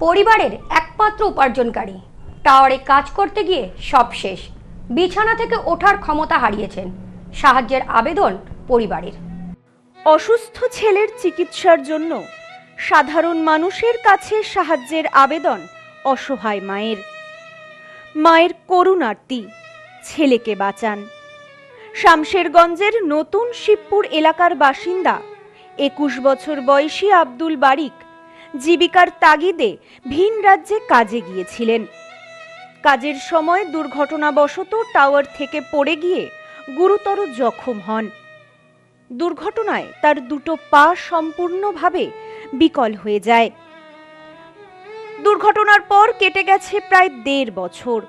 পরিবারের একমাত্র উপার্জনকারী টাওয়ারে কাজ করতে গিয়ে সব শেষ। বিছানা থেকে ওঠার ক্ষমতা হারিয়েছেন। সাহায্যের আবেদন পরিবারের। অসুস্থ ছেলের চিকিৎসার জন্য সাধারণ মানুষের কাছে সাহায্যের আবেদন অসহায় মায়ের করুণ আর্তি, ছেলেকে বাঁচান। শামশেরগঞ্জের নতুন শিবপুর এলাকার বাসিন্দা 21 বছর বয়সী আব্দুল বারিক জীবিকার তাগিদে ভিন রাজ্যে কাজে গিয়েছিলেন। কাজের সময় দুর্ঘটনাবশত টাওয়ার থেকে পড়ে গিয়ে গুরুতর জখম হন। দুর্ঘটনায় তার দুটো পা সম্পূর্ণভাবে বিকল হয়ে যায়। দুর্ঘটনার পর কেটে গেছে প্রায় 1.5 বছর।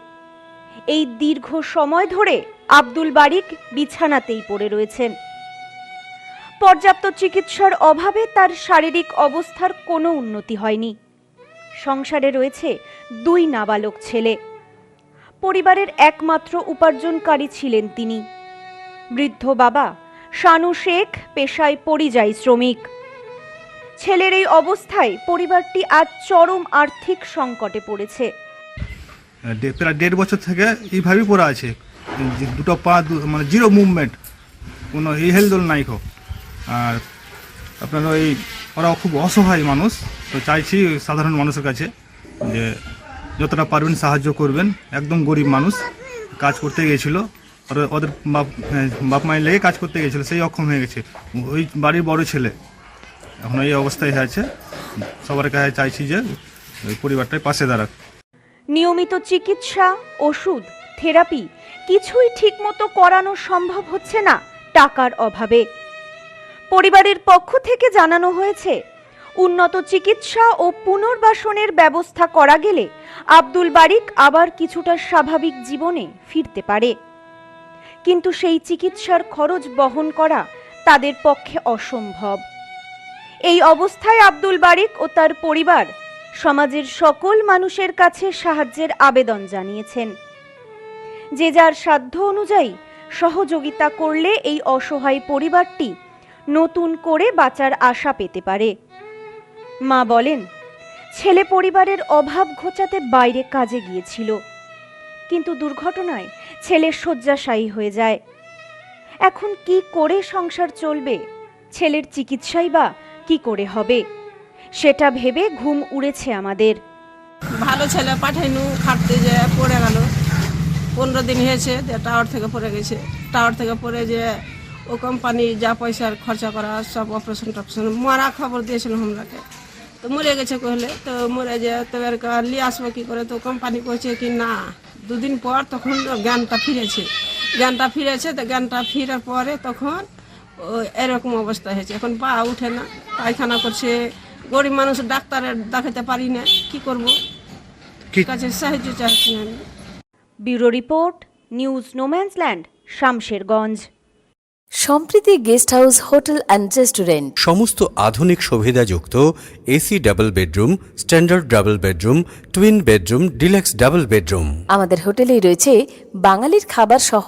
এই দীর্ঘ সময় ধরে আব্দুল বারিক বিছানাতেই পড়ে রয়েছেন। পর্যাপ্ত চিকিৎসার অভাবে তার শারীরিক অবস্থার কোনো উন্নতি হয়নি। সংসারে রয়েছে 2 নাবালক ছেলে। পরিবারের একমাত্র উপার্জনকারী ছিলেন তিনি। বৃদ্ধ বাবা শানু শেখ পেশায় পরিযায়ী শ্রমিক। ছেলের এই অবস্থায় পরিবারটি আজ চরম আর্থিক সংকটে পড়েছে। প্রায় 1.5 বছর থেকে এইভাবেই পড়ে আছে, দুটো পা মানে জিরো মুভমেন্ট, কোনো হেলদোল নাই খো। আর আপনার ওরা খুব অসহায় মানুষ, তো চাইছি সাধারণ মানুষের কাছে যে যতটা পারবেন সাহায্য করবেন। একদম গরিব মানুষ, কাজ করতে গিয়েছিল, ওদের বাপ মায়ের লেগে কাজ করতে গিয়েছিল, সেই অক্ষম হয়ে গেছে। ওই বাড়ির বড় ছেলে এখন এই অবস্থায় আছে। সবার কাছে চাইছি যে ওই পরিবারটাই পাশে দাঁড়াক। নিয়মিত চিকিৎসা, ওষুধ, থেরাপি কিছুই ঠিকমতো করানো সম্ভব হচ্ছে না টাকার অভাবে। পরিবারের পক্ষ থেকে জানানো হয়েছে, উন্নত চিকিৎসা ও পুনর্বাসনের ব্যবস্থা করা গেলে আব্দুল বারিক আবার কিছুটা স্বাভাবিক জীবনে ফিরতে পারে। কিন্তু সেই চিকিৎসার খরচ বহন করা তাদের পক্ষে অসম্ভব। এই অবস্থায় আব্দুল বারিক ও তার পরিবার সমাজের সকল মানুষের কাছে সাহায্যের আবেদন জানিয়েছেন। যে যার সাধ্য অনুযায়ী সহযোগিতা করলে এই অসহায় পরিবারটি নতুন করে বাঁচার আশা পেতে পারে। মা বলেন, ছেলে পরিবারের অভাব ঘোচাতে বাইরে কাজে গিয়েছিল, কিন্তু দুর্ঘটনায় ছেলে শয্যাশায়ী হয়ে যায়। এখন কি করে সংসার চলবে? ছেলের চিকিৎসাই বা কি করে হবে? সেটা ভেবে ঘুম উড়েছে আমাদের। ভালো ছেলে পাঠাইনু, খাটতে যে পড়ে গেল। 15 দিন হয়েছে টাওয়ার থেকে পড়ে গেছে। টাওয়ার থেকে পড়ে যে ও কোম্পানি যা পয়সার খরচা করা সব অপারেশন টপারেশন মারা খবর দিয়েছিল আমরাকে, তো মরে গেছে কহলে। তো মরে যে তো এর নিয়ে আসবো কী করে? তো কোম্পানি কইছে কি না, 2 দিন পর তখন জ্ঞানটা ফিরেছে। তো জ্ঞানটা ফিরার পরে তখন এরকম অবস্থা হয়েছে। এখন পা উঠে না, পায়খানা করছে। গরিব মানুষ, ডাক্তারের দেখাতে পারি না, কি করবো? কাছে সাহায্য চাচ্ছি আমি। Bureau report, news no man's land, Shamsherganj. Sampriti guest house, hotel and restaurant. সমস্ত আধুনিক সুবিধাযুক্ত AC double bedroom, standard double bedroom, twin bedroom, deluxe double bedroom. আমাদের হোটেলেই রয়েছে বাঙালির খাবার সহ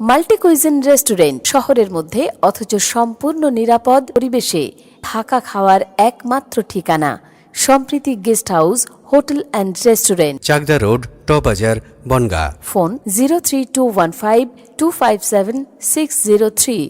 মাল্টি কুইজিন রেস্টুরেন্ট। শহরের মধ্যে অথচ সম্পূর্ণ নিরাপদ পরিবেশে থাকা খাওয়ার একমাত্র ঠিকানা Sampriti guest house, hotel and restaurant, Chakdah road, টবাজার, বনগাঁ। ফোন 03215257603।